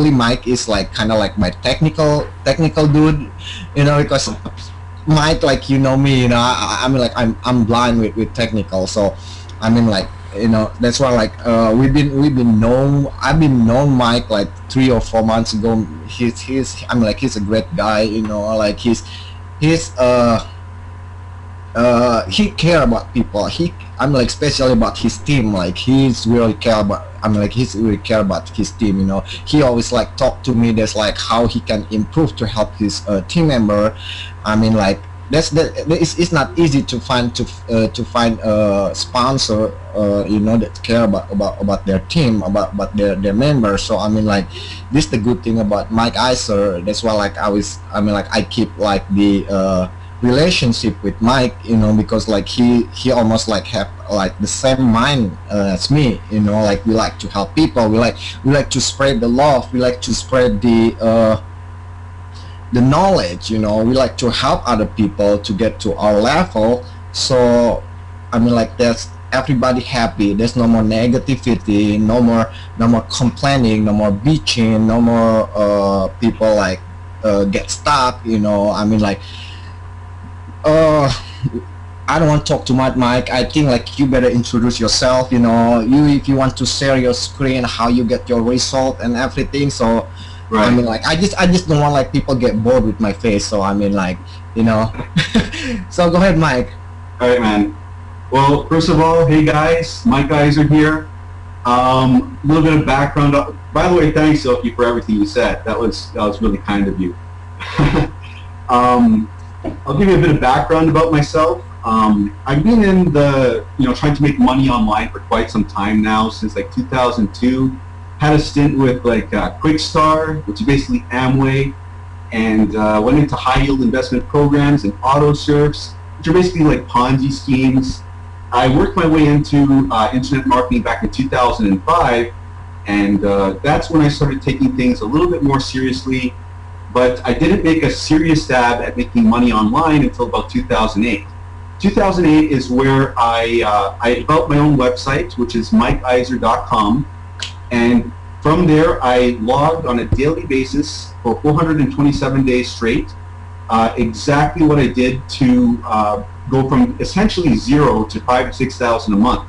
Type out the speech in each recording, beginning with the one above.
actually Mike is like kind of like my technical dude, because Mike, like me, I mean like I'm blind with technical, so I mean like that's why like we've been known I've been known Mike like 3 or 4 months ago. I mean like he's a great guy, like he's he care about people. I'm like especially about his team. Like he's really care about his team. He always like talk to me. There's like how he can improve to help his team member. I mean like it's not easy to find a sponsor that care about their team, about their members. So I mean like this the good thing about Mike Iser. That's why like I keep like the relationship with Mike, because like he almost like have like the same mind as me, like we like to help people, we like to spread the love, we like to spread the knowledge, we like to help other people to get to our level. So I mean like there's everybody happy, there's no more negativity, no more complaining, no more bitching, no more people like get stuck, I mean like I don't want to talk too much, Mike. I think like you better introduce yourself. If you want to share your screen, how you get your result and everything. So, Right. I mean, like I just don't want like people get bored with my face. So I mean, like So go ahead, Mike. All right, man. Well, first of all, hey guys, Mike Iser here. A little bit of background. By the way, thanks, Silky, for everything you said. That was really kind of you. I'll give you a bit of background about myself. I've been in the, trying to make money online for quite some time now, since like 2002. Had a stint with like Quickstar, which is basically Amway, and went into high yield investment programs and auto surfs, which are basically like Ponzi schemes. I worked my way into internet marketing back in 2005, and that's when I started taking things a little bit more seriously. But I didn't make a serious stab at making money online until about 2008. 2008 is where I developed my own website, which is mikeiser.com, and from there I logged on a daily basis for 427 days straight, exactly what I did to go from essentially zero to 5,000 to 6,000 a month.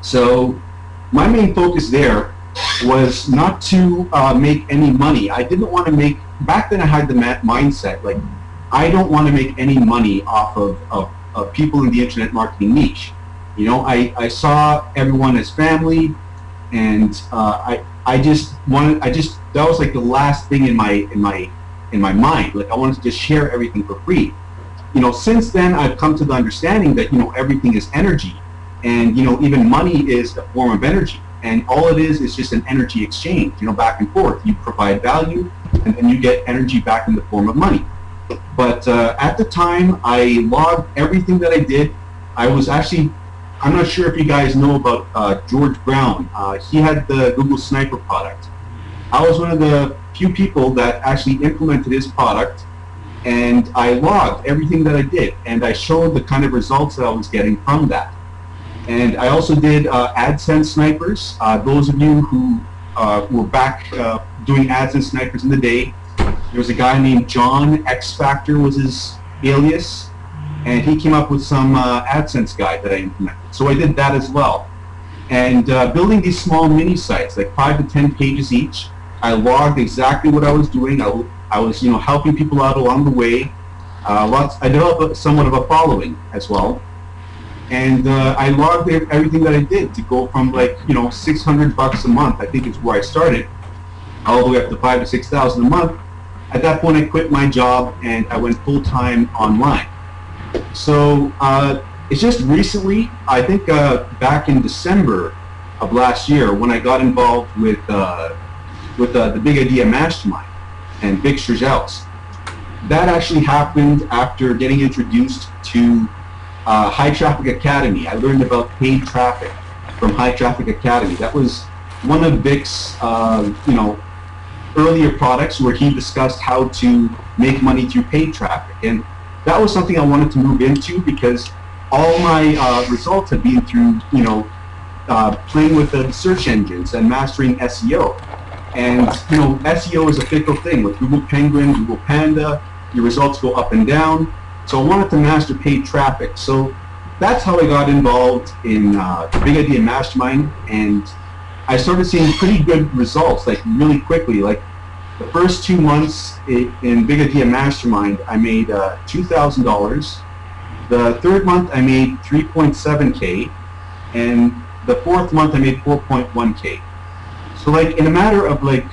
So my main focus there was not to make any money. I didn't want to make, back then I had the mindset, like, I don't want to make any money off of people in the internet marketing niche. I saw everyone as family, and I just that was like the last thing in my mind. Like I wanted to just share everything for free. Since then I've come to the understanding that everything is energy, and even money is a form of energy. And all it is just an energy exchange, back and forth. You provide value, and then you get energy back in the form of money. But at the time, I logged everything that I did. I was actually, I'm not sure if you guys know about George Brown. He had the Google Sniper product. I was one of the few people that actually implemented his product, and I logged everything that I did, and I showed the kind of results that I was getting from that. And I also did AdSense snipers. Those of you who were back doing AdSense snipers in the day, there was a guy named John X Factor was his alias, and he came up with some AdSense guide that I implemented. So I did that as well. And building these small mini sites, like 5 to 10 pages each, I logged exactly what I was doing. I was helping people out along the way. I developed somewhat of a following as well. And I logged everything that I did to go from like $600 a month, I think is where I started, all the way up to 5,000 to 6,000 a month. At that point, I quit my job and I went full-time online. So it's just recently, I think back in December of last year, when I got involved with the Big Idea Mastermind and Vic Strzelecki. That actually happened after getting introduced to High Traffic Academy. I learned about paid traffic from High Traffic Academy. That was one of Vic's, earlier products where he discussed how to make money through paid traffic. And that was something I wanted to move into because all my results have been through, playing with the search engines and mastering SEO. And SEO is a fickle thing. With Google Penguin, Google Panda, your results go up and down. So I wanted to master paid traffic. So that's how I got involved in the Big Idea Mastermind, and I started seeing pretty good results, like really quickly. Like the first 2 months in Big Idea Mastermind, I made $2,000. The third month, I made 3.7K, and the fourth month, I made 4.1K. So like in a matter of like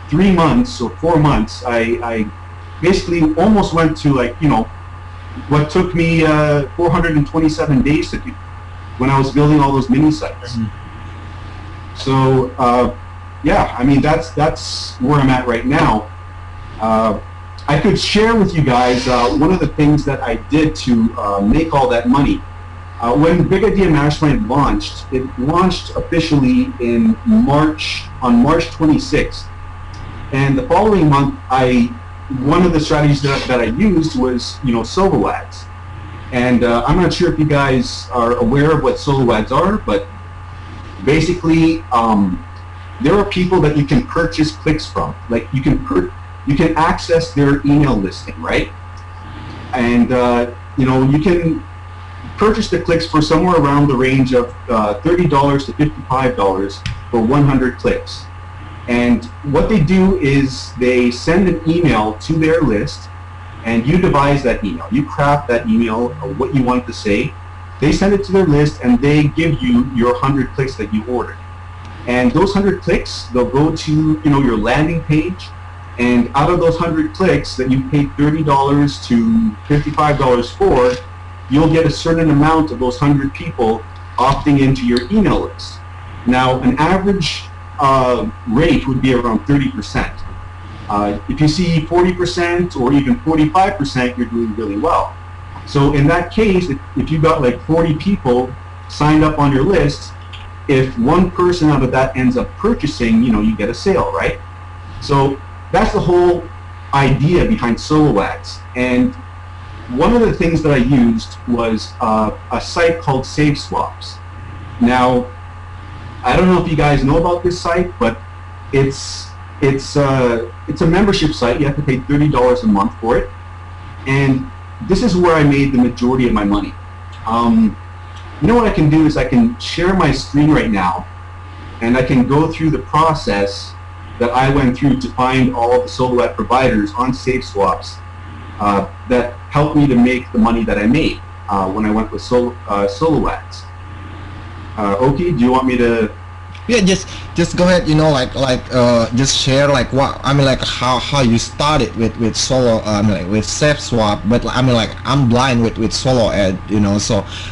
3 months or 4 months, I basically almost went to what took me 427 days to do when I was building all those mini sites. Mm-hmm. So yeah, I mean that's where I'm at right now. I could share with you guys one of the things that I did to make all that money. When Big Idea Mastermind launched, it launched officially on March 26th. And the following month, one of the strategies that I used was, solo ads. And I'm not sure if you guys are aware of what solo ads are, but basically, there are people that you can purchase clicks from. Like you can access their email listing, right? And you can purchase the clicks for somewhere around the range of $30 to $55 for 100 clicks. And what they do is they send an email to their list, and you devise that email. You craft that email, what you want to say. They send it to their list, and they give you your 100 clicks that you ordered. And those 100 clicks, they'll go to your landing page, and out of those 100 clicks that you paid $30 to $55 for, you'll get a certain amount of those 100 people opting into your email list. Now, an average rate would be around 30%. If you see 40% or even 45%, you're doing really well. So in that case, if you got like 40 people signed up on your list, if one person out of that ends up purchasing, you get a sale, right? So that's the whole idea behind solo ads. And one of the things that I used was a site called SafeSwaps. Now, I don't know if you guys know about this site, but it's a membership site. You have to pay $30 a month for it, and this is where I made the majority of my money. What I can do is I can share my screen right now, and I can go through the process that I went through to find all of the solo ad providers on SafeSwaps that helped me to make the money that I made when I went with solo ads. Oki, do you want me to? Yeah, just go ahead. Just share what how you started with solo, with SafeSwap. But I'm blind with solo ad.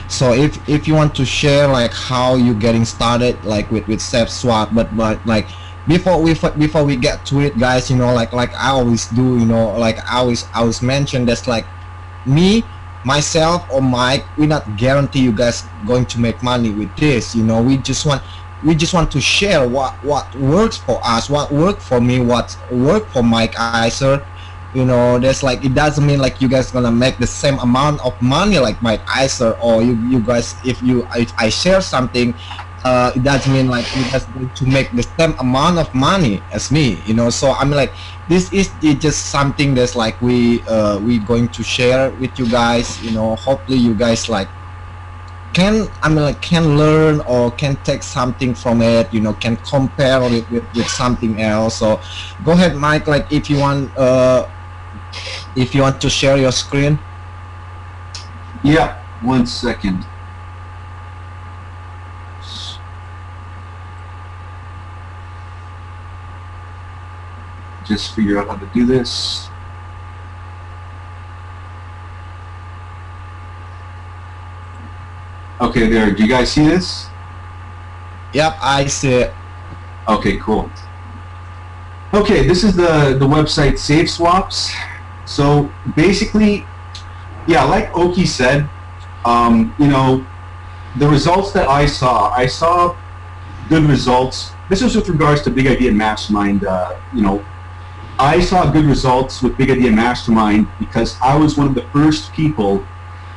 So if you want to share how you getting started with SafeSwap, but before we get to it, guys, I always do, I always mention that's me, myself, or Mike, we not guarantee you guys going to make money with this. We just want to share what works for us, what worked for me, what worked for Mike Iser. That's it doesn't mean you guys gonna make the same amount of money like Mike Iser, or you guys, if I share something, it doesn't mean you guys going to make the same amount of money as me. So this is just something that's we going to share with you guys. Hopefully you guys can learn or can take something from it, can compare it with something else. So go ahead, Mike, if you want to share your screen. Yeah, 1 second. Just figure out how to do this. Okay, there. Do you guys see this? Yep, I see it. Okay, cool. Okay, this is the website SafeSwaps. So basically, yeah, like Oki said, the results that I saw good results. This was with regards to Big Idea Mastermind. I saw good results with Big Idea Mastermind because I was one of the first people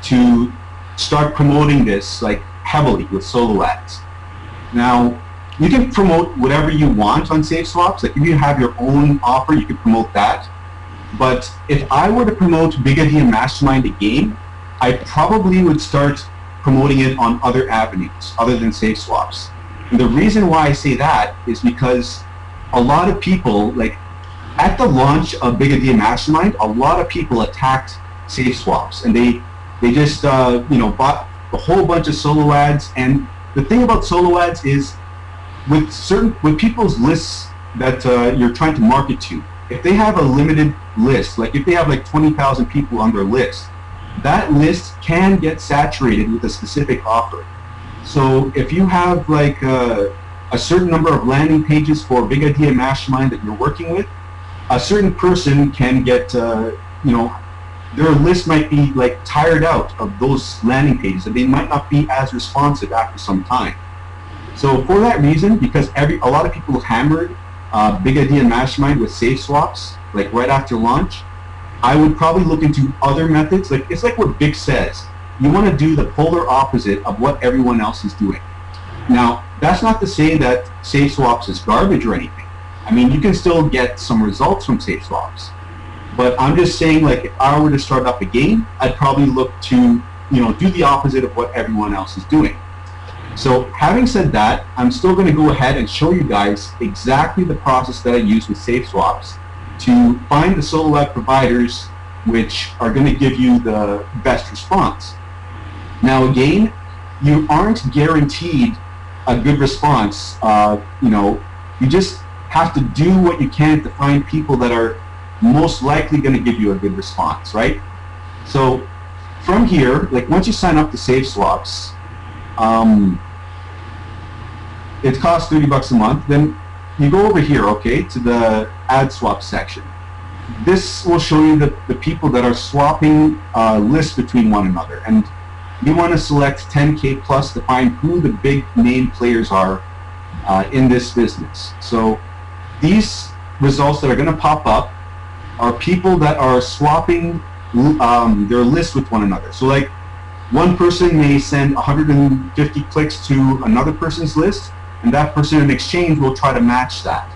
to start promoting this heavily with solo ads. Now, You can promote whatever you want on Safe Swaps. Like if you have your own offer, you can promote that. But if I were to promote Big Idea Mastermind again, I probably would start promoting it on other avenues other than Safe Swaps. And the reason why I say that is because a lot of people, like at the launch of Big Idea Mastermind, a lot of people attacked Safe Swaps, and they just bought a whole bunch of solo ads. And the thing about solo ads is with people's lists that you're trying to market to, if they have a limited list, like if they have like 20,000 people on their list, that list can get saturated with a specific offer. So if you have like a certain number of landing pages for Big Idea Mastermind that you're working with, a certain person can get, their list might be like tired out of those landing pages, and they might not be as responsive after some time. So for that reason, because a lot of people hammered Big Idea Mastermind with Safe Swaps, like right after launch, I would probably look into other methods. Like it's like what Big says. You want to do the polar opposite of what everyone else is doing. Now, that's not to say that Safe Swaps is garbage or anything. I mean, you can still get some results from Safe Swaps. But I'm just saying, like, if I were to start up again, I'd probably look to, do the opposite of what everyone else is doing. So having said that, I'm still going to go ahead and show you guys exactly the process that I use with Safe Swaps to find the solo ad providers which are going to give you the best response. Now again, you aren't guaranteed a good response. You just have to do what you can to find people that are most likely going to give you a good response, right? So from here, like once you sign up to Safe Swaps, it costs $30 a month. Then you go over here, okay, to the ad swap section. This will show you the people that are swapping lists between one another, and you want to select 10K plus to find who the big name players are in this business. So these results that are going to pop up are people that are swapping their lists with one another. So like one person may send 150 clicks to another person's list, and that person in exchange will try to match that.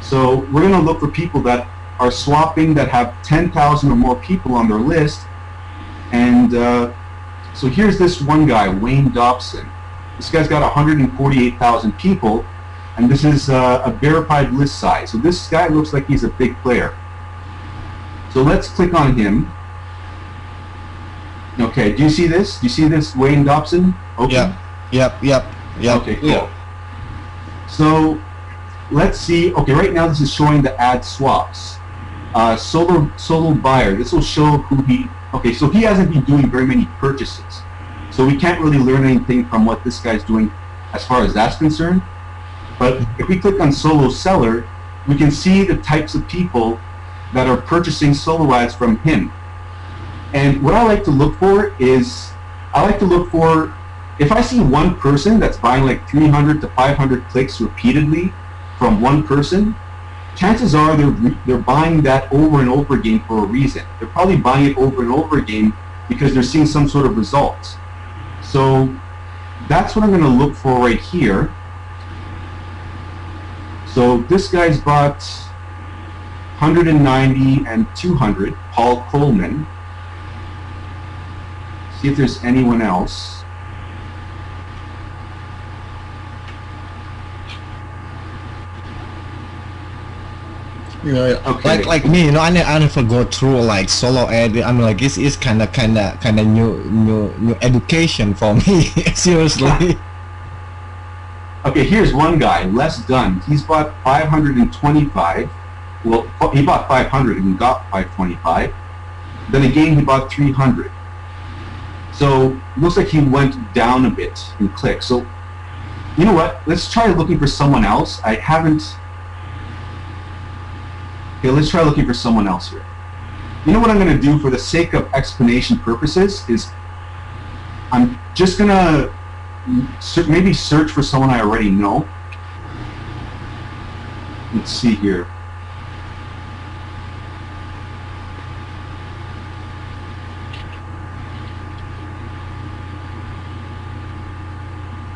So we're going to look for people that are swapping that have 10,000 or more people on their list. And so here's this one guy, Wayne Dobson. This guy's got 148,000 people, and this is a verified list size. So this guy looks like he's a big player. So let's click on him. Okay, do you see this? Do you see this, Wayne Dobson? Okay. Yep. Okay, cool. Yeah. So let's see. Okay, right now this is showing the ad swaps. Solo buyer. This will show who he. Okay, so he hasn't been doing very many purchases, so we can't really learn anything from what this guy's doing as far as that's concerned. But if we click on solo seller, we can see the types of people that are purchasing solo ads from him. And what I like to look for is, if I see one person that's buying like 300 to 500 clicks repeatedly from one person, chances are they're buying that over and over again for a reason. They're probably buying it over and over again because they're seeing some sort of results. So that's what I'm going to look for right here. So this guy's bought 190 and 200, Paul Coleman. See if there's anyone else. Okay. like me, I never go through like solo ad. I mean, like it's kind of new education for me. Seriously. Okay, here's one guy, Les Dunn. He's bought 525. Well, he bought 500 and got 525. Then again, he bought 300. So it looks like he went down a bit in clicks. So you know what? Let's try looking for someone else. I haven't. Okay, let's try looking for someone else here. You know what I'm going to do for the sake of explanation purposes is I'm just going to maybe search for someone I already know. Let's see here.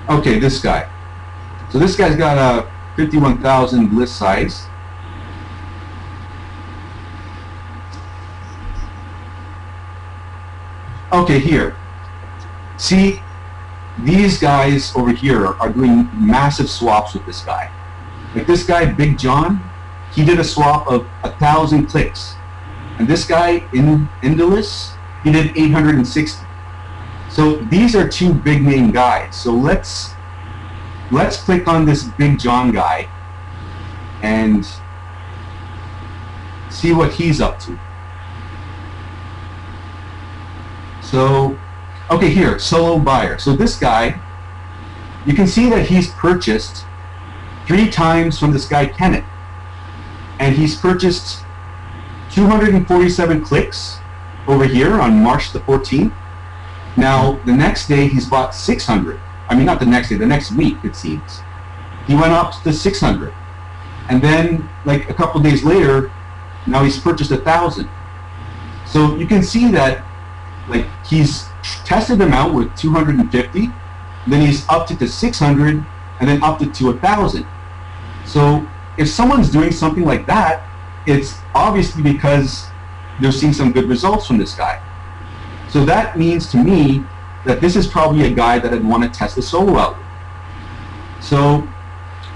Okay, this guy. So this guy's got a 51,000 list size. Okay, here. See, these guys over here are doing massive swaps with this guy. Like this guy, Big John, he did a swap of 1,000 clicks. And this guy, Indulus, he did 860. So these are two big name guys. So let's click on this Big John guy and see what he's up to. So, okay, here, solo buyer. So this guy, you can see that he's purchased 3 times from this guy Kenneth, and he's purchased 247 clicks over here on March the 14th. Now, the next day he's bought 600. I mean, not the next day, the next week, it seems. He went up to 600. And then, like a couple days later, now he's purchased 1,000. So you can see that, like, he's tested them out with 250, then he's upped it to 600, and then upped it to 1,000. So if someone's doing something like that, it's obviously because they're seeing some good results from this guy. So that means to me that this is probably a guy that I'd want to test the solo out with. So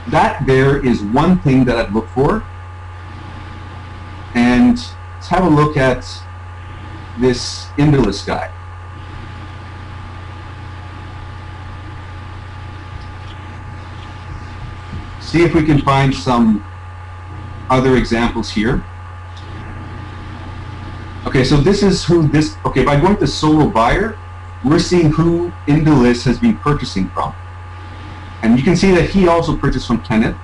that there is one thing that I'd look for. And let's have a look at this Indulus guy. See if we can find some other examples here. Okay, so this is who this, okay, by going to solo buyer, we're seeing who Indulus has been purchasing from. And you can see that he also purchased from Kenneth.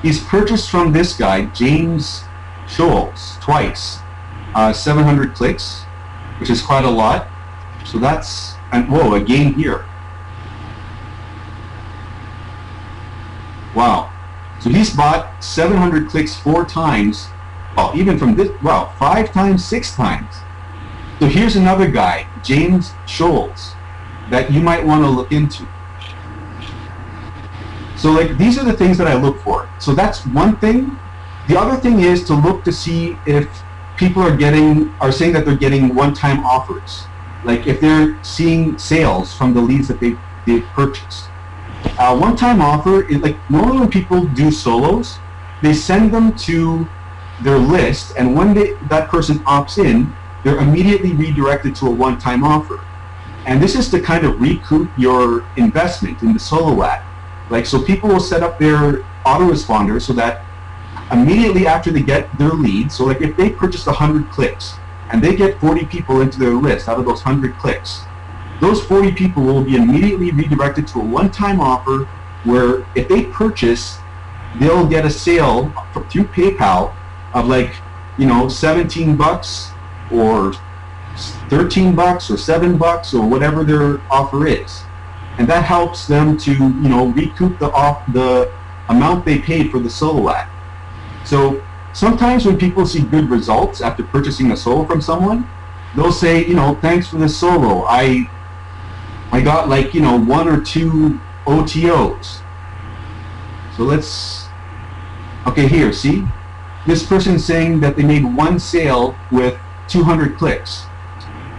He's purchased from this guy, James Scholes, twice. 700 clicks, which is quite a lot. So that's, and whoa, a gain here. Wow. So he's bought 700 clicks 4 times. Well, even from this, wow, 5 times, 6 times. So here's another guy, James Scholes, that you might want to look into. So like, these are the things that I look for. So that's one thing. The other thing is to look to see if people are saying that they're getting one-time offers. Like if they're seeing sales from the leads that they've purchased. One-time offer is like, normally when people do solos, they send them to their list, and when that person opts in, they're immediately redirected to a one-time offer. And this is to kind of recoup your investment in the solo ad. Like, so people will set up their autoresponder so that immediately after they get their lead, so like if they purchased 100 clicks and they get 40 people into their list out of those 100 clicks, those 40 people will be immediately redirected to a one-time offer where if they purchase, they'll get a sale through PayPal of like, you know, 17 bucks or 13 bucks or 7 bucks or whatever their offer is. And that helps them to, you know, recoup the amount they paid for the solo ad. So sometimes when people see good results after purchasing a solo from someone, they'll say, you know, thanks for the solo. I got like, you know, 1 or 2 OTOs. So let's, okay, here, see? This person's saying that they made 1 sale with 200 clicks.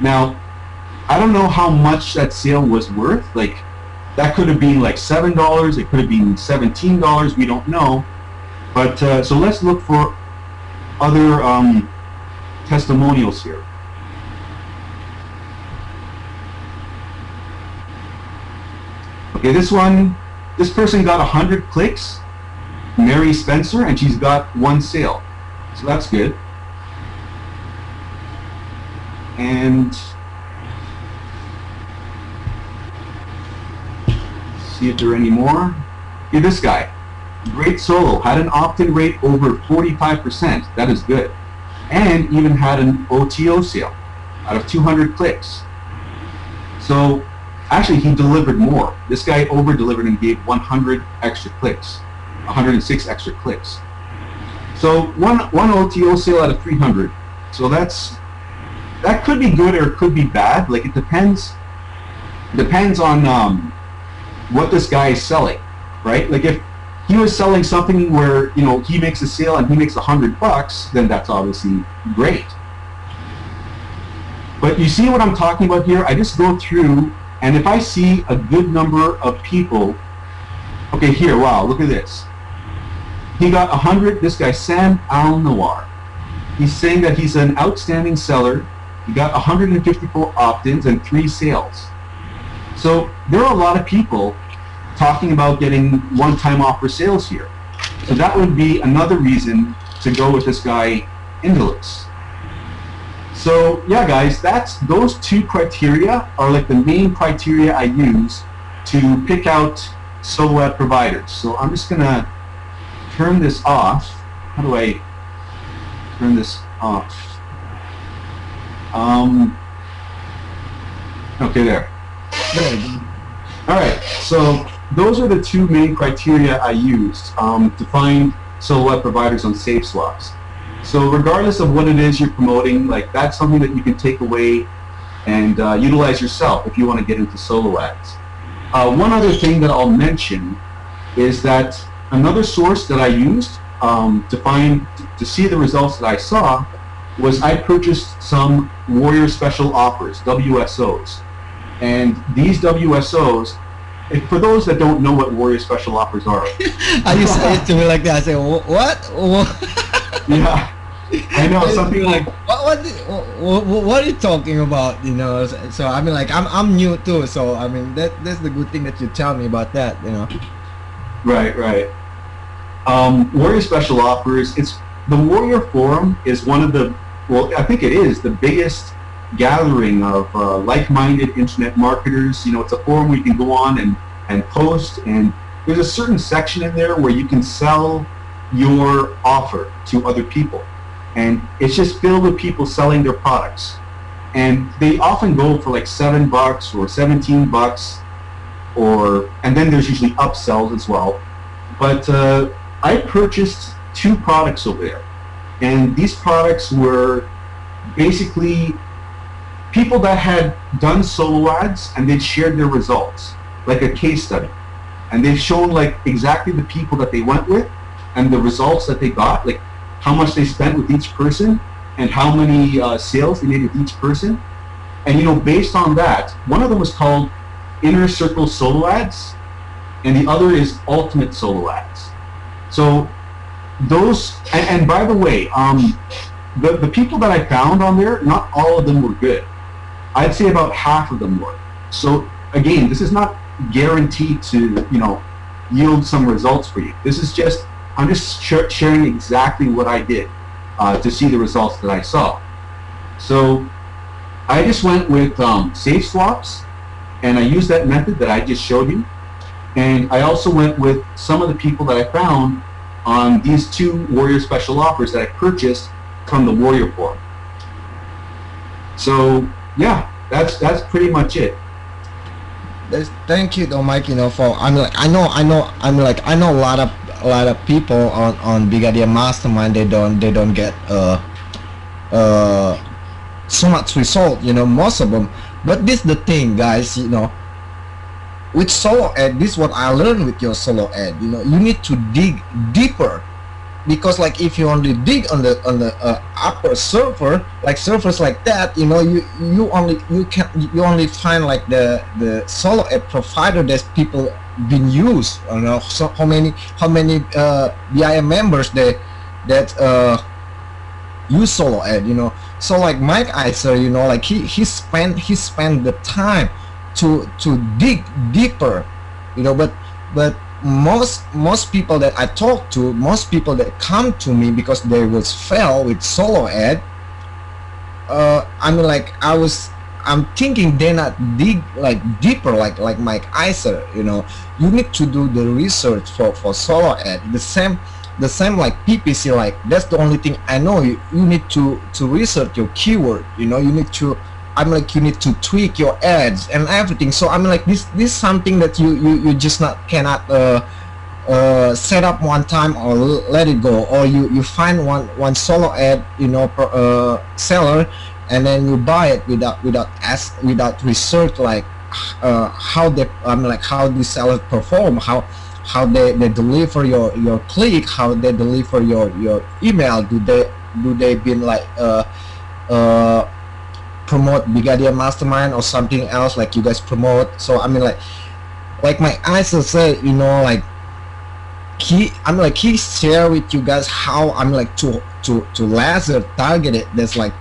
Now, I don't know how much that sale was worth. Like, that could have been like $7, it could have been $17, we don't know. But, so let's look for other testimonials here. Okay, this person got 100 clicks, Mary Spencer, and she's got 1 sale. So that's good. And see if there are any more. Okay, this guy, great solo, had an opt-in rate over 45%. That is good. And even had an OTO sale out of 200 clicks. So actually he delivered more. This guy over-delivered and gave 100 extra clicks, 106 extra clicks. So one OTO sale out of 300. So that could be good or it could be bad. Like, it depends on what this guy is selling. right? Like if he was selling something where, you know, he makes a sale and he makes $100, then that's obviously great. But you see what I'm talking about here? I just go through, and if I see a good number of people, okay, here, wow, look at this. He got 100, this guy, Sam Al-Nawar. He's saying that he's an outstanding seller. He got 154 opt-ins and 3 sales. So there are a lot of people talking about getting one-time offer sales here. So that would be another reason to go with this guy, Indolus. So yeah, guys, those 2 criteria are like the main criteria I use to pick out solo ad providers. So I'm just gonna turn this off. How do I turn this off? Okay, there. All right, so those are the 2 main criteria I used to find solo ad providers on SafeSwaps. So regardless of what it is you're promoting, like that's something that you can take away and utilize yourself if you want to get into solo ads. One other thing that I'll mention is that another source that I used to see the results that I saw was I purchased some Warrior Special Offers, WSOs. And these WSOs, for those that don't know what Warrior Special Offers are. I used to say it to me like that. I say, what? Yeah, I know, something like, what are you talking about? You know, so I mean, like I'm new too, so I mean that's the good thing that you tell me about that, you know. Right. Warrior Special Offers. The Warrior Forum is one of the, well, I think it is the biggest gathering of like-minded internet marketers. You know, it's a forum where you can go on and post, and there's a certain section in there where you can sell your offer to other people, and it's just filled with people selling their products, and they often go for like $7 or $17, and then there's usually upsells as well. But I purchased 2 products over there, and these products were basically people that had done solo ads and they'd shared their results, like a case study, and they've shown like exactly the people that they went with and the results that they got, like how much they spent with each person and how many sales they made with each person. And you know, based on that, one of them was called Inner Circle Solo Ads, and the other is Ultimate Solo Ads. So those, and by the way, the people that I found on there, not all of them were good. I'd say about half of them were. So again, this is not guaranteed to, you know, yield some results for you. This is just, I'm just sharing exactly what I did to see the results that I saw. So I just went with SafeSwaps, and I used that method that I just showed you. And I also went with some of the people that I found on these 2 Warrior Special Offers that I purchased from the Warrior Forum. So yeah, that's pretty much it. Thank you though, Mike, you know, for I know a lot of people on Big Idea Mastermind, they don't get so much result, you know, most of them. But this the thing, guys, you know, with solo ad, this is what I learned with your solo ad. You know, you need to dig deeper, because like if you only dig on the upper server, like servers like that, you know, you only find like the solo ad provider that people been used. You know, so how many BIM members that use solo ad, you know. So like Mike Iser, you know, like he spent the time to dig deeper, you know. But most people that I talk to, most people that come to me because they was fail with solo ad, I mean, like I'm thinking they not dig like deeper like Mike Iser, you know. You need to do the research for solo ad, the same like PPC. Like that's the only thing I know. You need to research your keyword, you know. You need to, I'm like, you need to tweak your ads and everything. So I mean, like this is something that you just cannot set up one time or let it go, or you find one solo ad, you know, seller, and then you buy it without research, like how they, I mean, like how the seller perform, how they deliver your click, how they deliver your email. Do they been like uh promote Big Idea Mastermind or something else like you guys promote? So I mean like my eyes will say, like he share with you guys how I'm like to laser target it. That's like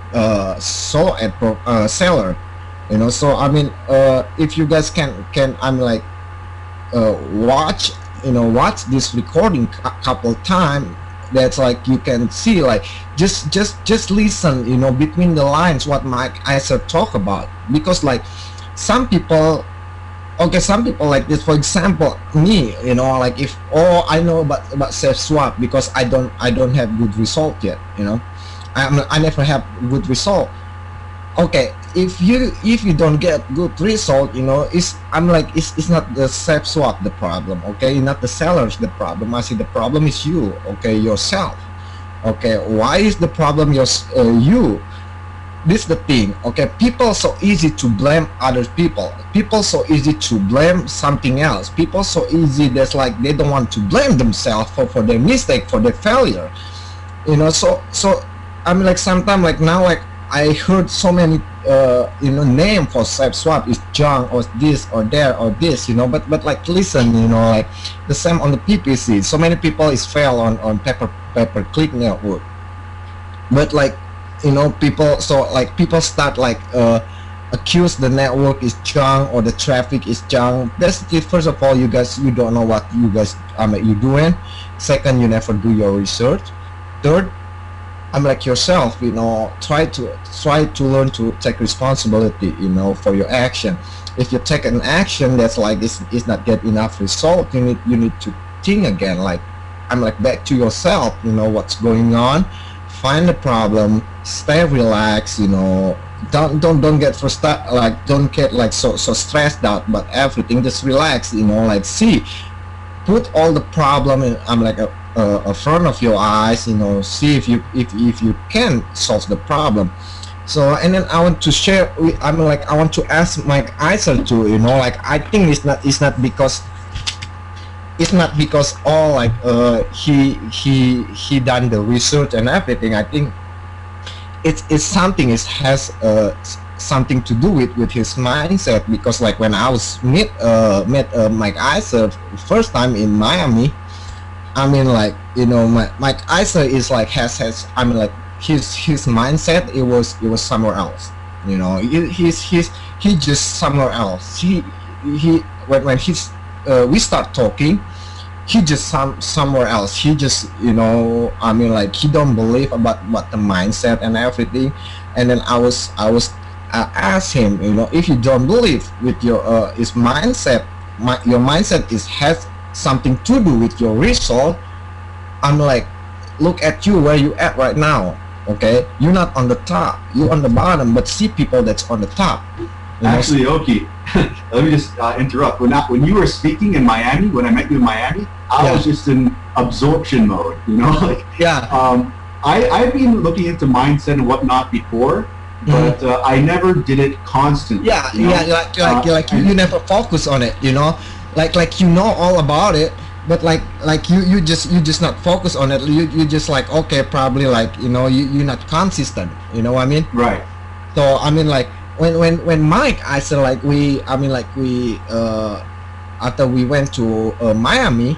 solo ad seller, so I mean if you guys can I'm like watch watch this recording couple time. That's like you can see like just listen between the lines what Mike Iser talk about, because like some people like this, for example me, like if I know about SafeSwap because I don't have good result yet. I never have good result. Okay, if you don't get good result, it's not the SafeSwap the problem. Okay, not the sellers the problem. I see the problem is you. Okay, yourself. Okay, why is the problem you? This is the thing. Okay, people so easy to blame other people. People so easy to blame something else. People so easy that's like they don't want to blame themselves for their mistake, for their failure. So I mean like sometimes like now like I heard so many name for SafeSwap is junk or this or there or this, but like listen, like the same on the PPC. So many people is fail on pay-per-click network, but like people start like accuse the network is junk or the traffic is junk. That's it. First of all, you don't know what you guys you doing. Second, you never do your research. Third, like yourself, try to learn to take responsibility, for your action. If you take an action that's like it's not get enough result, you need to think again. Like like back to yourself, what's going on, find the problem, stay relaxed, don't get frustrated, like don't get like so stressed out about everything. Just relax, like put all the problem in like a front of your eyes, see if you can solve the problem. So and then I want to share I want to ask Mike Iser too, like I think it's not because all like he done the research and everything. I think it's something has something to do with his mindset, because like when I was met Mike Iser first time in Miami, I mean like Mike Iser is like has like his mindset, it was somewhere else. He just somewhere else. He when he's we start talking, he just somewhere else. He just like he don't believe about what the mindset and everything. And then I asked him, if you don't believe with your his mindset, your mindset has something to do with your result. I'm like, look at you where you at right now. Okay, you're not on the top, you're on the bottom, but see people that's on the top. Actually, Oki, let me just interrupt. When you were speaking in Miami, when I met you in Miami, I was just in absorption mode. Like I've been looking into mindset and whatnot before, but I never did it constantly. You never focus on it. Like all about it, but like you just not focus on it. You just like, okay, probably like you're not consistent. You know what I mean? Right. So I mean like when Mike I said like we after we went to Miami,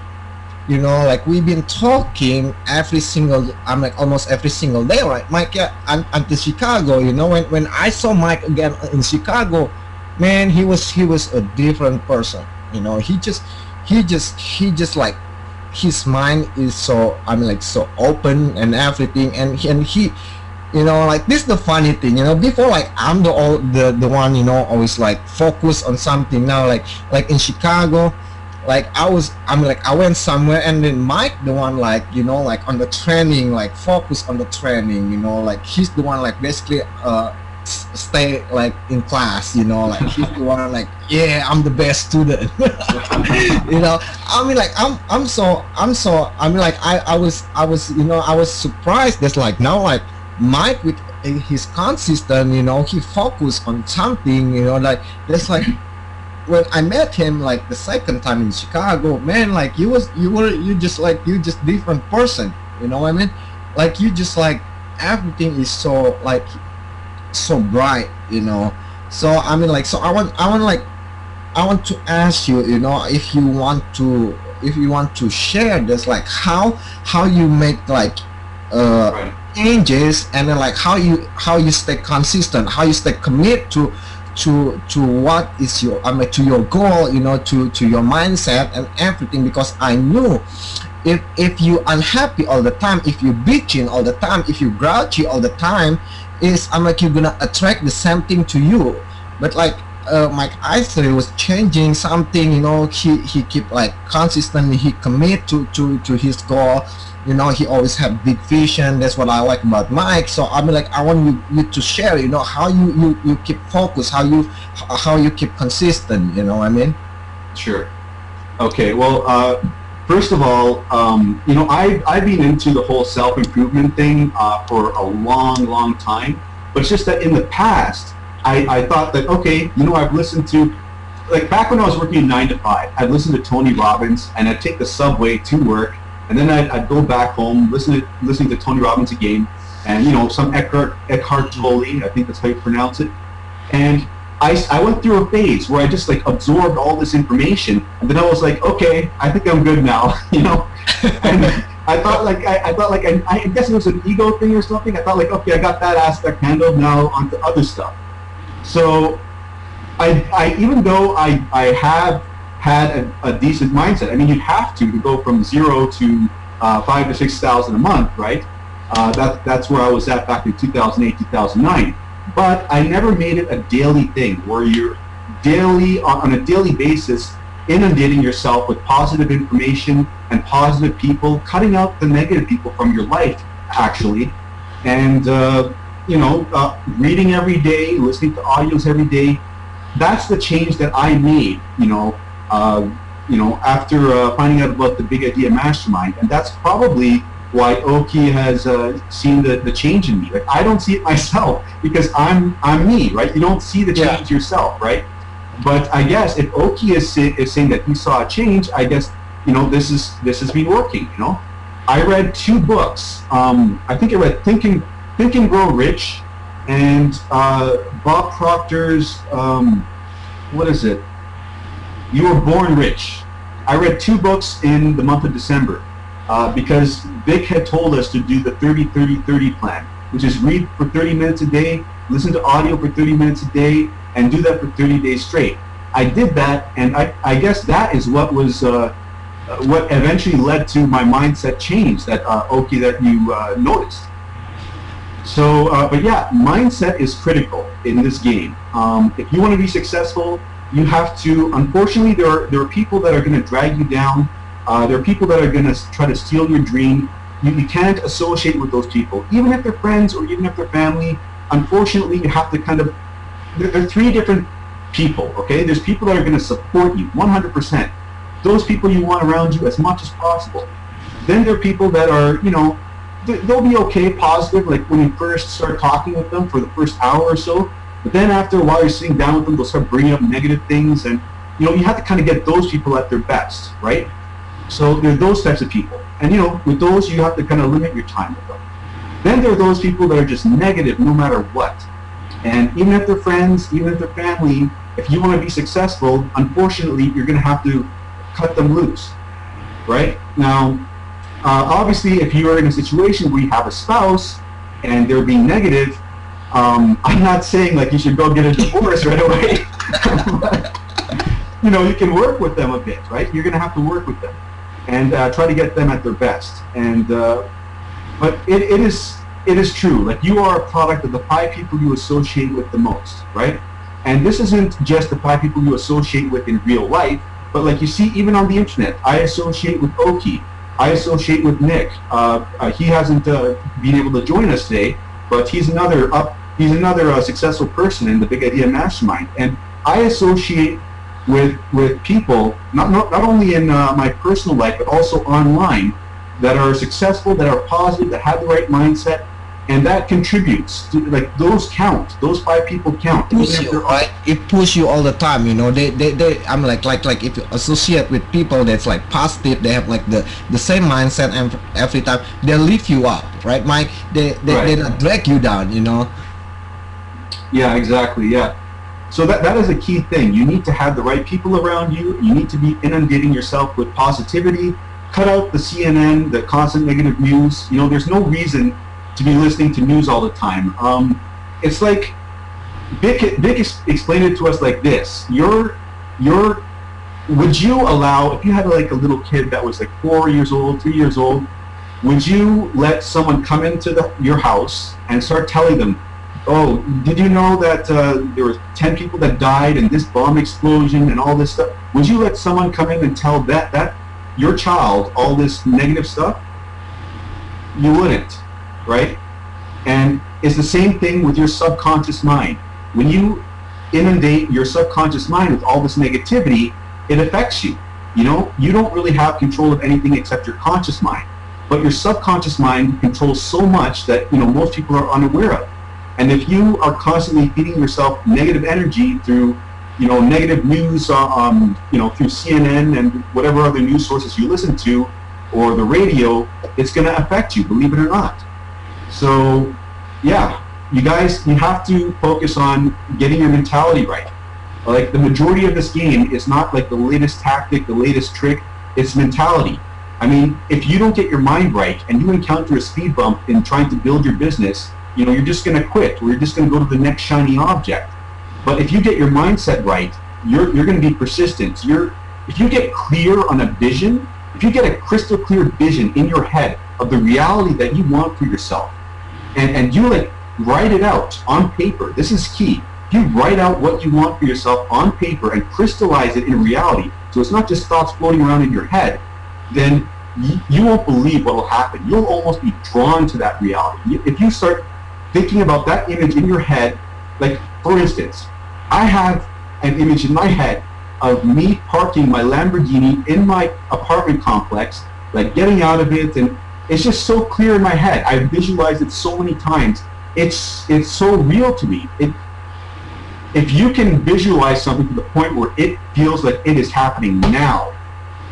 like we've been talking every single almost every single day, right, Mike? Yeah, until Chicago. When I saw Mike again in Chicago, man, he was a different person. He just like his mind is so so open and everything, and he like this is the funny thing. Before like I'm the one always like focus on something. Now like in Chicago, like I went somewhere, and then Mike the one like like on the training, like focus on the training. Like he's the one like basically stay like in class, like he's the one like, yeah, I'm the best student. I mean like I was surprised. That's like now like Mike with his consistent, he focused on something, like that's like when I met him like the second time in Chicago, man, like you just different person. You know what I mean? Like you just like everything is so like so bright. You know. So I mean like so I want to ask you, you know, if you want to share this, like how you make like Right. changes, and then like how you stay consistent, how you stay committed to what is your I mean to your goal, you know, to your mindset and everything. Because I knew if you unhappy all the time, if you bitching all the time, if you grouchy all the time, is I'm like you're gonna attract the same thing to you. But like Mike Isley was changing something, you know, he keep like consistently, he commit to his goal, you know, he always have big vision. That's what I like about Mike. So I mean like I want you to share, you know, how you keep focus, how you keep consistent, you know what I mean? Sure. Okay. Well, first of all, you know, I've been into the whole self-improvement thing for a long, long time. But it's just that in the past, I thought that, okay, you know, I've listened to, like back when I was working 9 to 5, I'd listen to Tony Robbins, and I'd take the subway to work, and then I'd go back home, listening to Tony Robbins again, and, you know, some Eckhart Tolle, I think that's how you pronounce it. And I went through a phase where I just like absorbed all this information, and then I was like, okay, I think I'm good now, you know. And I thought like I guess it was an ego thing or something. I thought like, okay, I got that aspect handled, now onto other stuff. So I even though I have had a decent mindset. I mean, you have to go from 0 to 5,000 to 6,000 a month, right? That's where I was at back in 2008, 2009. But I never made it a daily thing where you're daily on a daily basis inundating yourself with positive information and positive people, cutting out the negative people from your life, actually, and you know, reading every day, listening to audios every day. That's the change that I made, you know, after finding out about the Big Idea Mastermind, and that's probably why Oki has seen the change in me. Like, I don't see it myself because I'm me, right? You don't see the change yourself, right? But I guess if Oki is saying that he saw a change, I guess, you know, this has been working. You know, I read 2 books. I think I read Think and Grow Rich, and Bob Proctor's what is it? You Were Born Rich. I read 2 books in the month of December because Vic had told us to do the 30-30-30 plan, which is read for 30 minutes a day, listen to audio for 30 minutes a day, and do that for 30 days straight. I did that, and I guess that is what was what eventually led to my mindset change that Oki, that you noticed. So, but yeah, mindset is critical in this game. If you want to be successful, you have to, unfortunately, there are people that are going to drag you down. There are people that are going to try to steal your dream. You can't associate with those people, even if they're friends or even if they're family. Unfortunately, you have to kind of, there are 3 different people, okay? There's people that are going to support you 100%. Those people you want around you as much as possible. Then there are people that are, you know, they'll be okay, positive, like when you first start talking with them for the first hour or so. But then after a while, you're sitting down with them, they'll start bringing up negative things, and you know, you have to kind of get those people at their best, right? So there are those types of people, and you know, with those, you have to kind of limit your time with them. Then there are those people that are just negative no matter what, and even if they're friends, even if they're family, if you want to be successful, unfortunately, you're going to have to cut them loose, right? Now, obviously, if you are in a situation where you have a spouse and they're being negative, I'm not saying like you should go get a divorce right away. But, you know, you can work with them a bit, right? You're going to have to work with them and try to get them at their best. And but it is true. Like, you are a product of the 5 people you associate with the most, right? And this isn't just the 5 people you associate with in real life, but like you see, even on the internet, I associate with Oki. I associate with Nick. He hasn't been able to join us today, but he's another successful person in the Big Idea Mastermind. And I associate with people not only in my personal life, but also online, that are successful, that are positive, that have the right mindset. and that contributes to, like, those count, those 5 people count. Push you, right? It push you all the time, you know. I'm like if you associate with people that's like positive, they have like the same mindset, and every time they lift you up, right, Mike? They not drag you down, you know. Yeah, exactly. Yeah. So that is a key thing. You need to have the right people around you. You need to be inundating yourself with positivity. Cut out the CNN, the constant negative news. You know, there's no reason to be listening to news all the time. It's like Vic explained it to us like this. Would you allow, if you had like a little kid that was like 4 years old, 3 years old, would you let someone come into your house and start telling them, oh, did you know that there were 10 people that died in this bomb explosion and all this stuff? Would you let someone come in and tell that your child all this negative stuff? You wouldn't, right? And it's the same thing with your subconscious mind. When you inundate your subconscious mind with all this negativity, it affects you. You know, you don't really have control of anything except your conscious mind. But your subconscious mind controls so much that, you know, most people are unaware of. And if you are constantly feeding yourself negative energy through, you know, negative news, you know, through CNN and whatever other news sources you listen to, or the radio, it's going to affect you, believe it or not. So, yeah, you guys, you have to focus on getting your mentality right. Like, the majority of this game is not like the latest tactic, the latest trick. It's mentality. I mean, if you don't get your mind right and you encounter a speed bump in trying to build your business, you know, you're just going to quit, or you're just going to go to the next shiny object. But if you get your mindset right, you're going to be persistent. If you get clear on a vision, if you get a crystal clear vision in your head of the reality that you want for yourself, and you like write it out on paper, this is key. If you write out what you want for yourself on paper and crystallize it in reality, so it's not just thoughts floating around in your head, then you won't believe what will happen. You'll almost be drawn to that reality. If you start thinking about that image in your head, like, for instance, I have an image in my head of me parking my Lamborghini in my apartment complex, like getting out of it, and it's just so clear in my head. I've visualized it so many times. It's so real to me. If you can visualize something to the point where it feels like it is happening now,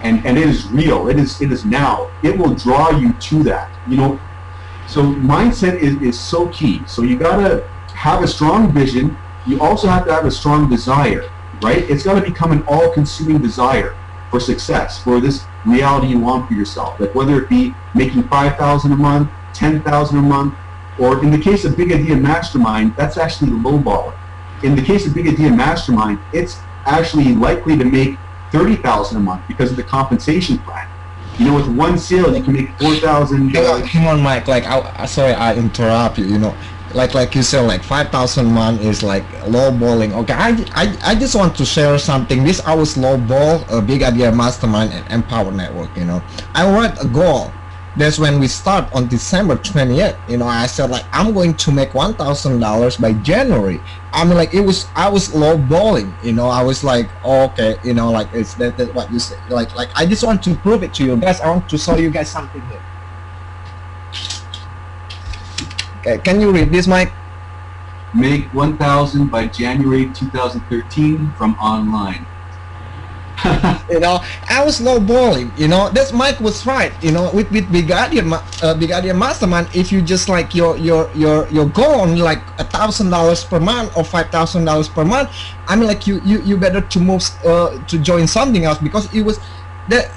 and it is real, it is now, it will draw you to that, you know. So mindset is so key. So you gotta have a strong vision. You also have to have a strong desire, right? It's got to become an all-consuming desire for success, for this reality you want for yourself. Like, whether it be making $5,000 a month, $10,000 a month, or in the case of Big Idea Mastermind, that's actually lowballing. In the case of Big Idea Mastermind, it's actually likely to make $30,000 a month because of the compensation plan. You know, with one sale, you can make $4,000. Hang on, Mike. Like, sorry, I interrupt you. You know, like you said, like 5,000 a month is like lowballing. Okay, I just want to share something. This I was lowball a Big Idea Mastermind and Empower Network. You know, I wrote a goal. That's when we start on December 28th. You know, I said like I'm going to make $1,000 by January. I mean, like I was lowballing. You know, I was like, oh, okay, you know, like it's that what you say. Like I just want to prove it to you guys. I want to show you guys something here. Okay, can you read this, Mike? Make 1,000 by January 2013 from online. You know, I was lowballing. You know, that's Mike was right. You know, with Big Idea Mastermind, if you just like your goal on like $1,000 per month or $5,000 per month, I mean, like you better to move to join something else, because it was there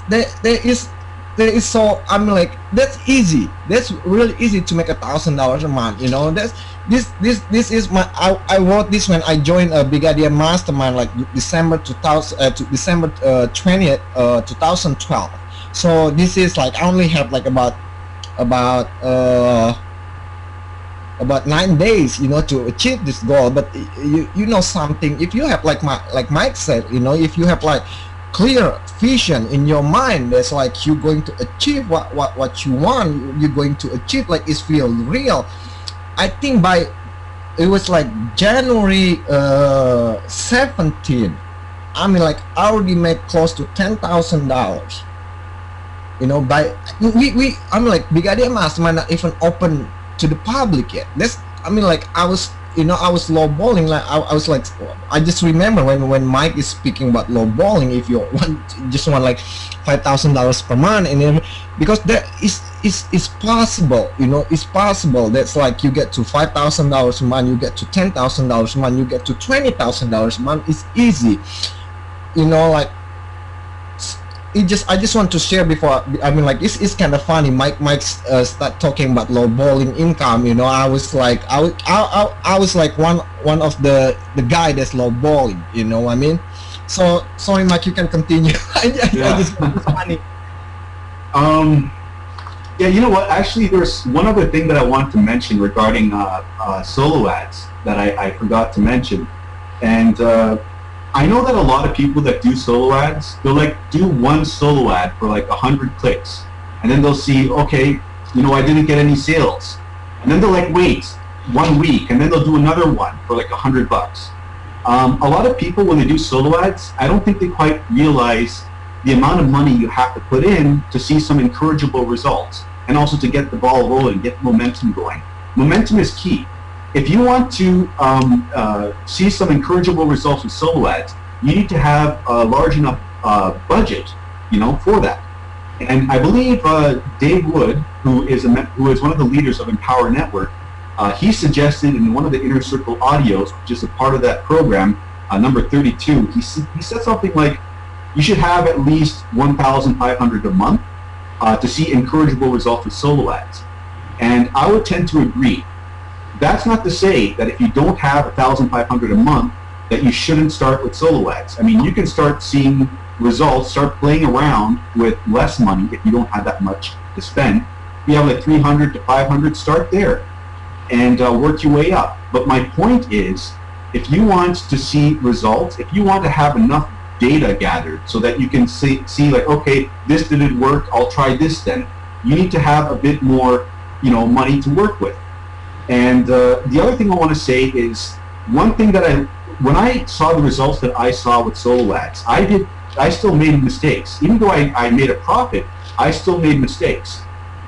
is so, I mean, like that's easy. That's really easy to make $1,000 a month. You know, this is my I wrote this when I joined a Big Idea Mastermind, like December 2000 to December 20th 2012. So this is like I only have like about 9 days, you know, to achieve this goal. But you know something, if you have like Mike said, you know, if you have like clear vision in your mind, that's like you're going to achieve what you want, you're going to achieve, like it's feel real. I think by it was like January 17, I mean, like I already made close to $10,000. You know, by I mean, like Big Idea Mastermind not even open to the public yet. That's, I mean, like I was, I was lowballing. Like I was like, I just remember when Mike is speaking about lowballing. If you just want like $5,000 per month, and then because that is possible, it's possible. That's like you get to $5,000 a month, you get to $10,000 a month, you get to $20,000 a month. It's easy, like. I just want to share before. I mean, like it's kind of funny. Mike start talking about lowballing income. I was like, I was like one of the guy that's lowballing. You know what I mean? So sorry, Mike, you can continue. I just it's funny. Yeah, you know what? Actually, there's one other thing that I want to mention regarding solo ads that I forgot to mention, and. I know that a lot of people that do solo ads, they'll like do one solo ad for like 100 clicks, and then they'll see, okay, I didn't get any sales, and then they'll like wait 1 week, and then they'll do another one for like $100. A lot of people, when they do solo ads, I don't think they quite realize the amount of money you have to put in to see some encourageable results, and also to get the ball rolling, get momentum going. Momentum is key. If you want to see some encourageable results with solo ads, you need to have a large enough budget, for that. And I believe Dave Wood, who is one of the leaders of Empower Network, he suggested in one of the Inner Circle audios, which is a part of that program, number 32, he said something like, you should have at least $1,500 a month to see encourageable results with solo ads. And I would tend to agree. That's not to say that if you don't have $1,500 a month, that you shouldn't start with solo ads. I mean, you can start seeing results, start playing around with less money if you don't have that much to spend. If you have like 300 to 500, start there and work your way up. But my point is, if you want to see results, if you want to have enough data gathered so that you can see like, okay, this didn't work, I'll try this then, you need to have a bit more, money to work with. And the other thing I want to say is, one thing that when I saw the results that I saw with solo ads, I still made mistakes. Even though I made a profit, I still made mistakes.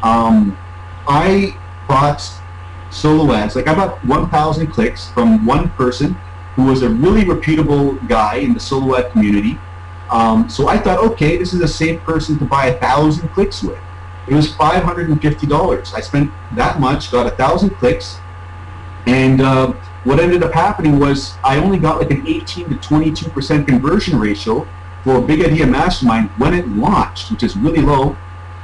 I bought solo ads, like I bought 1,000 clicks from one person who was a really reputable guy in the solo ad community. So I thought, okay, this is a safe person to buy 1,000 clicks with. It was $550. I spent that much, got 1,000 clicks, and what ended up happening was I only got like an 18 to 22% conversion ratio for Big Idea Mastermind when it launched, which is really low.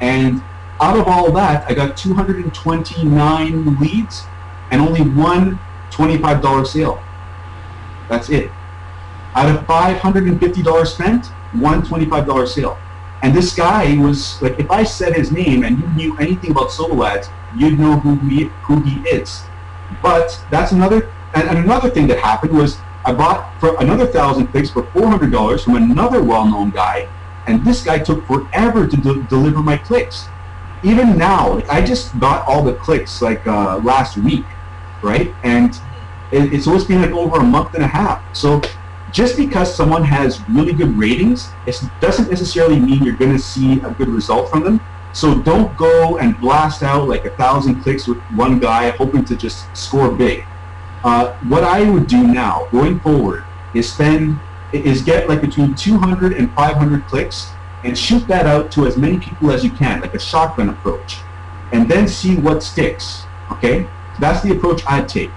And out of all that, I got 229 leads and only one $25 sale. That's it. Out of $550 spent, one $25 sale. And this guy was like, if I said his name and you knew anything about solo ads, you'd know who he is. But that's another thing that happened was I bought for another 1,000 clicks for $400 from another well-known guy, and this guy took forever to deliver my clicks. Even now, like, I just got all the clicks like last week, right? And it's always been like over a month and a half. So just because someone has really good ratings, it doesn't necessarily mean you're going to see a good result from them. So don't go and blast out like 1,000 clicks with one guy hoping to just score big. What I would do now, going forward, is get like between 200 and 500 clicks and shoot that out to as many people as you can, like a shotgun approach, and then see what sticks. Okay, so that's the approach I'd take.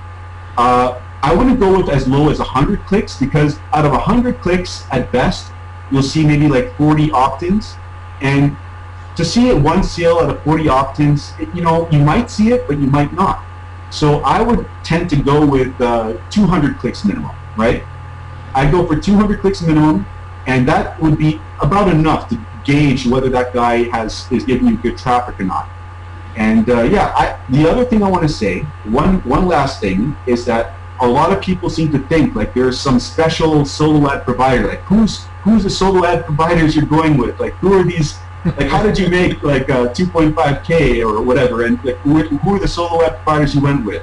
I wouldn't go with as low as 100 clicks, because out of 100 clicks at best, you'll see maybe like 40 opt-ins, and to see it one sale out of 40 opt-ins, you might see it, but you might not. So I would tend to go with 200 clicks minimum, right? I'd go for 200 clicks minimum, and that would be about enough to gauge whether that guy is giving you good traffic or not. And the other thing I want to say, one last thing, is that a lot of people seem to think like there's some special solo ad provider. Like who's the solo ad providers you're going with? Like who are these? Like how did you make like 2.5K or whatever? And like who are the solo ad providers you went with?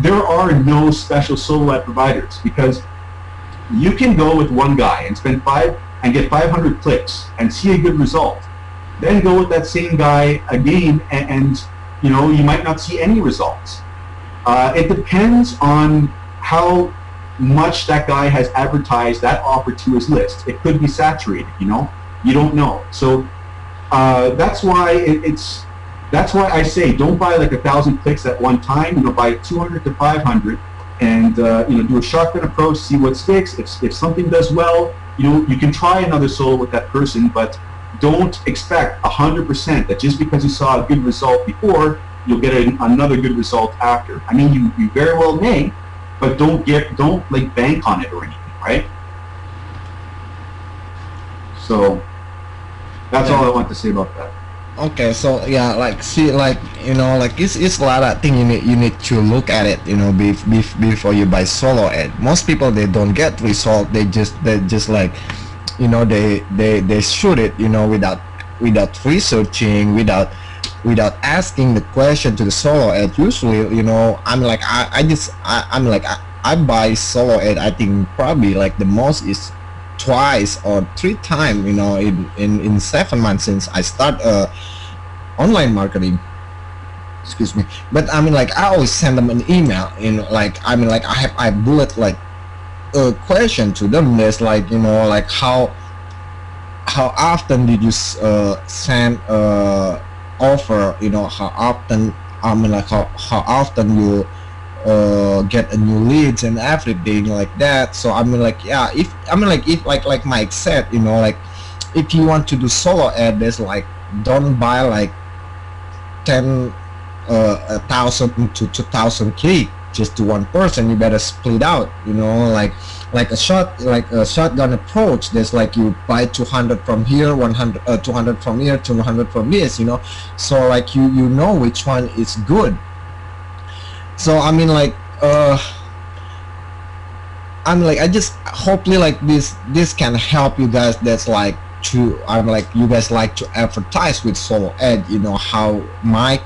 There are no special solo ad providers, because you can go with one guy and get 500 clicks and see a good result. Then go with that same guy again and you might not see any results. It depends on how much that guy has advertised that offer to his list. It could be saturated, you don't know. So that's why that's why I say don't buy like 1,000 clicks at one time. Buy 200 to 500, and do a shotgun approach, see what sticks. If something does well, you can try another solo with that person, but don't expect 100% that just because you saw a good result before, you'll get another good result after. I mean, you very well may, but don't like bank on it or anything, right? So that's all I want to say about that. Okay, so yeah, like see, like like it's a lot of thing you need to look at it, before you buy solo ad. Most people, they don't get result. They just like, they shoot it, without researching, without asking the question to the solo ad. Usually, I'm like I buy solo ad. I think probably like the most is twice or three times, in 7 months since I start online marketing. Excuse me. But I mean, like I always send them an email, like I bullet like a question to them. There's like, like how often did you send offer, how often, like how often you get a new leads and everything like that. So yeah, if Mike said, like if you want to do solo ad, there's like, don't buy like 1,000 to 2,000 click just to one person. You better split out, like a shotgun approach. There's like you buy 200 from here, 200 from here, 200 from this, so like you know which one is good. So I just hopefully like this can help you guys. That's like you guys like to advertise with solo ad, how Mike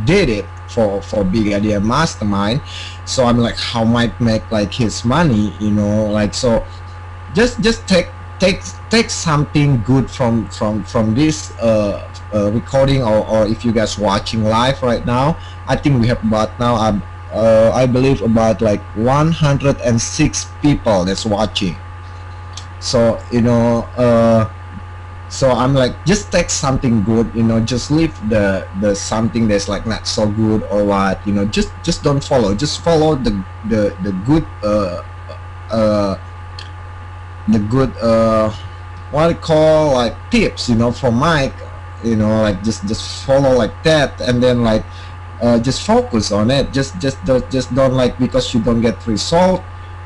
did it for Big Idea Mastermind. So like how Mike make like his money, like, so just take something good from this recording, or if you guys watching live right now. I think we have about now I believe about like 106 people that's watching. So so I'm like, just take something good, just leave the something that's like not so good or what, just don't follow. Just follow the good what I call like tips, from Mike, like just follow like that, and then like just focus on it. Just don't like, because you don't get result,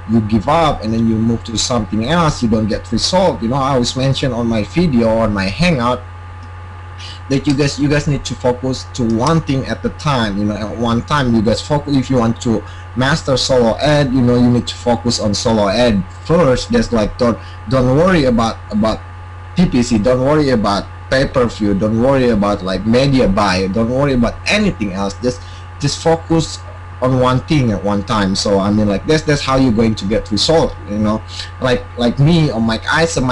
you give up, and then you move to something else, you don't get result. I always mention on my video, on my hangout, that you guys need to focus to one thing at the time. At one time you guys focus. If you want to master solo ad, you need to focus on solo ad first. That's like, don't worry about PPC, don't worry about pay-per-view, don't worry about like media buy, don't worry about anything else. Just focus on one thing at one time. So like that's how you're going to get result. Like me or Mike Isom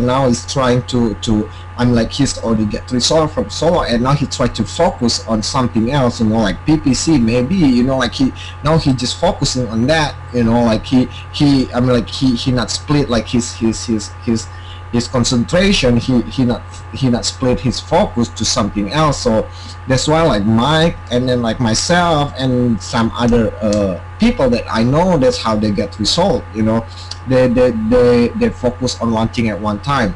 now is trying to like he's already get result from solo, and now he try to focus on something else, like PPC maybe, like he just focusing on that, like he not split like his concentration, he not split his focus to something else. So that's why like Mike, and then like myself and some other people that I know, that's how they get result. They focus on one thing at one time.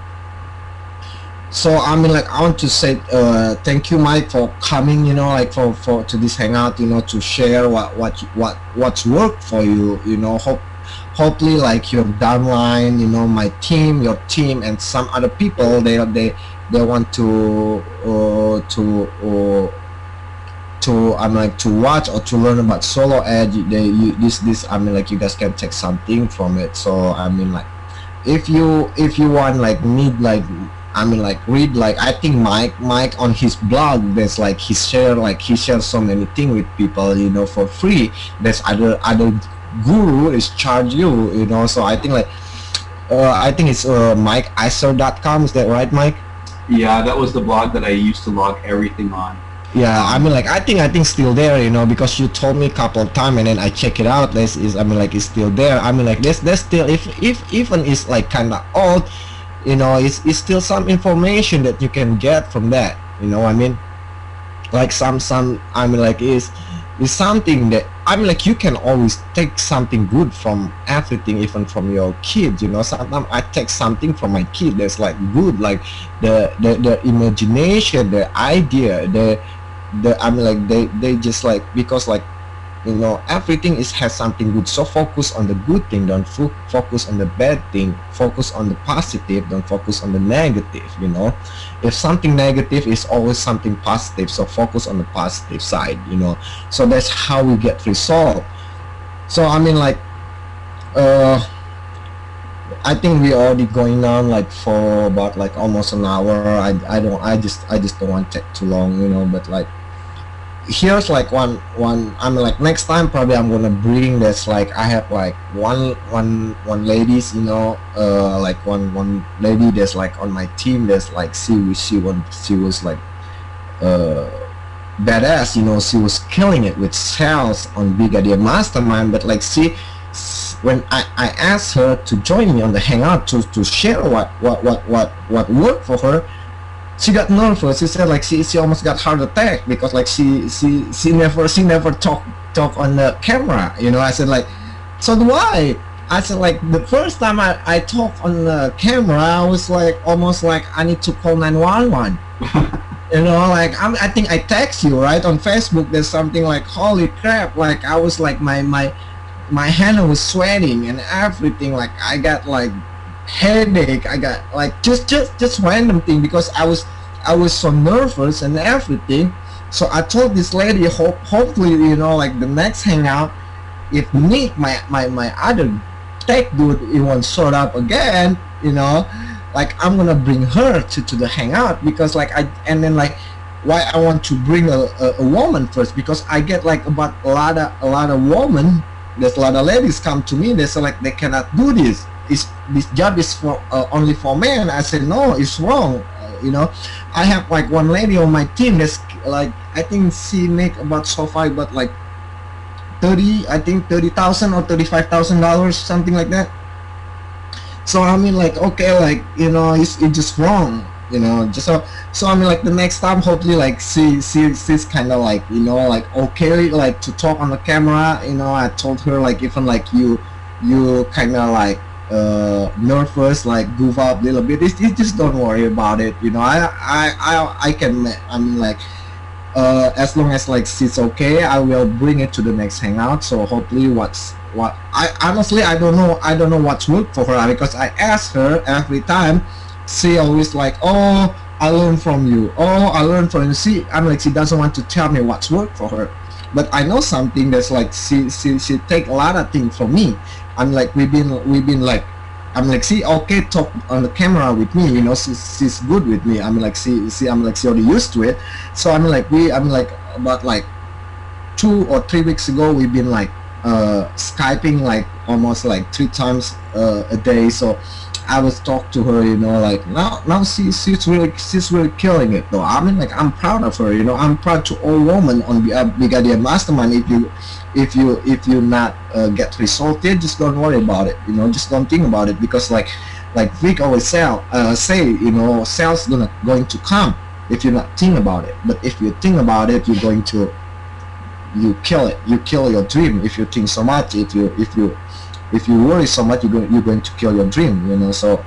So like I want to say thank you, Mike, for coming, like for to this hangout, to share what's worked for you. Hopefully like your downline, my team, your team, and some other people, they want to watch or to learn about solo ad. Like you guys can take something from it. So like if you want like need like read, like I think Mike on his blog, there's like he shares so many things with people, for free. There's other guru is charge you, so I think like I think it's MikeIser.com. Is that right, Mike? Yeah, that was the blog that I used to log everything on. Yeah, I mean, like I think still there, because you told me a couple of time, and then I check it out. This is, I mean, like it's still there. I mean, like there's still, if even it's like kind of old, it's still some information that you can get from that. I mean, like some I mean, like is something that, I mean, like you can always take something good from everything, even from your kid. Sometimes I take something from my kid that's like good, like the imagination, the idea, the I mean, like they just like, because like, everything is has something good, so focus on the good thing, don't focus on the bad thing, focus on the positive, don't focus on the negative. If something negative is always something positive, so focus on the positive side. So that's how we get resolved. So I mean, like I think we already going on like for about like almost an hour. I just don't want to take too long, but like, here's like one I mean, like next time probably I'm gonna bring this, like I have like one ladies, like one lady that's like on my team, that's like she was like badass. She was killing it with sales on Big Idea Mastermind. But like, when I asked her to join me on the hangout to share what worked for her, she got nervous. She said like she almost got heart attack, because like she never talk on the camera. I said like, so do I said like, the first time I talk on the camera, I was like almost like I need to call 911. Like I think I text you right on Facebook. There's something like, holy crap, like I was like my hand was sweating and everything, like I got like headache, I got like just random thing, because I was so nervous and everything. So I told this lady, hopefully like the next hangout, if Nick, my other tech dude, he won't showed up again, like I'm gonna bring her to the hangout, because like and then like, why I want to bring a woman first, because I get like about a lot of women. There's a lot of ladies come to me, they say like they cannot do this. This job is for only for men. I said no, it's wrong. I have like one lady on my team that's like, I think she make about so far about like 30,000 or $35,000, something like that. So I mean, like, okay, like it's just wrong. Just so I mean, like the next time, hopefully like she's kind of like like okay, like to talk on the camera. I told her like, even like you kind of like nervous, like goof up a little bit, it's just don't worry about it. I can, I mean, like as long as like she's okay, I will bring it to the next hangout. So hopefully what I honestly, I don't know what's worked for her, because I ask her every time. She always like, oh, I learned from you, I'm like, she doesn't want to tell me what's worked for her. But I know something that's like, she take a lot of things from me. I'm like, we've been like, I'm like, she okay talk on the camera with me, she's good with me. I'm like, I'm like, she already used to it. So I'm like, about like 2 or 3 weeks ago, we've been like Skyping like almost like 3 times a day. So I was talk to her, like now she's really killing it though. I mean, like, I'm proud of her, I'm proud to all women on Big Idea Mastermind. If you not get resulted, just don't worry about it, just don't think about it, because like Vic always say, sales going to come if you not think about it. But if you think about it, you kill it, you kill your dream. If you think so much, if you worry so much, you're going to kill your dream. So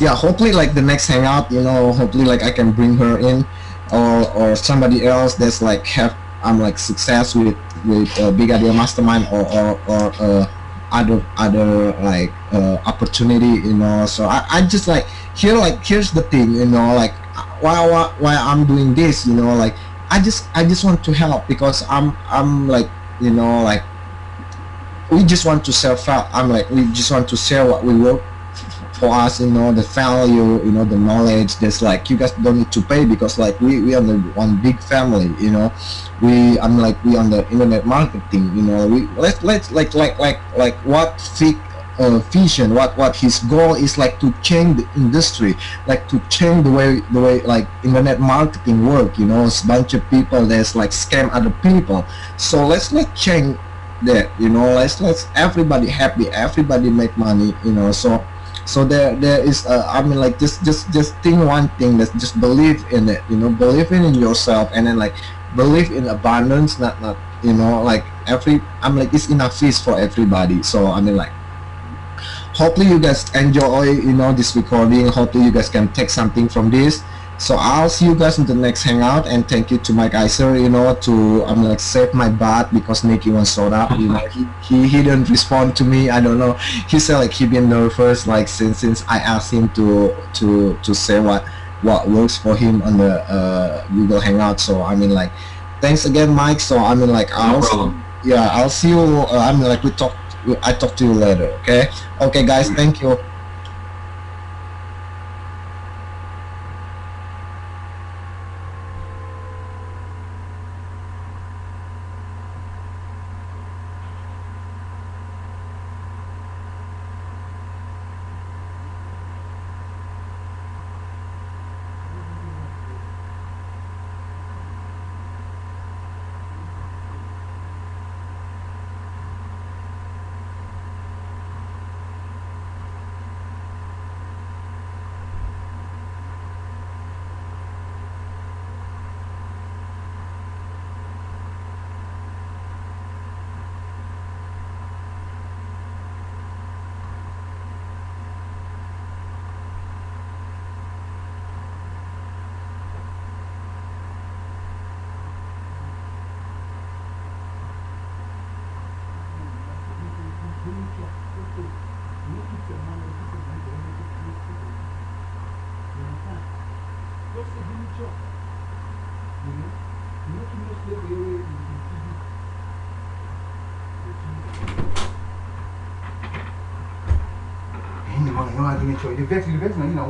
yeah, hopefully like the next hangout, hopefully like I can bring her in, or somebody else that's like I'm like success with Big Idea Mastermind, or other like opportunity. So I just like, here's the thing, like why I'm doing this, like I just want to help, because I'm like, like, we just want to share. I'm like, we just want to share what we work for us, the value, the knowledge. There's like, you guys don't need to pay, because like we are the one big family, we on the internet marketing, we let's like what Vic vision, what his goal is, like to change the industry, like to change the way like internet marketing work. You know, it's a bunch of people there's like scam other people. So let's change that. You know, let's everybody happy, everybody make money. You know, so there is I mean like just think one thing, that just believe in it. You know, believe in yourself, and then like believe in abundance, not you know, like I'm like it's enough fish for everybody. So I mean like hopefully you guys enjoy, you know, this recording. Hopefully you guys can take something from this. So I'll see you guys in the next hangout, and thank you to Mike Iser, you know, to I'm like save my butt because Nick even showed up. You know, he didn't respond to me. I don't know. He said like he been nervous like since I asked him to say what works for him on the Google Hangout. So I mean like thanks again, Mike. So I mean like I'll see you. I mean like I talk to you later. Okay guys, thank you. Ini vex na ina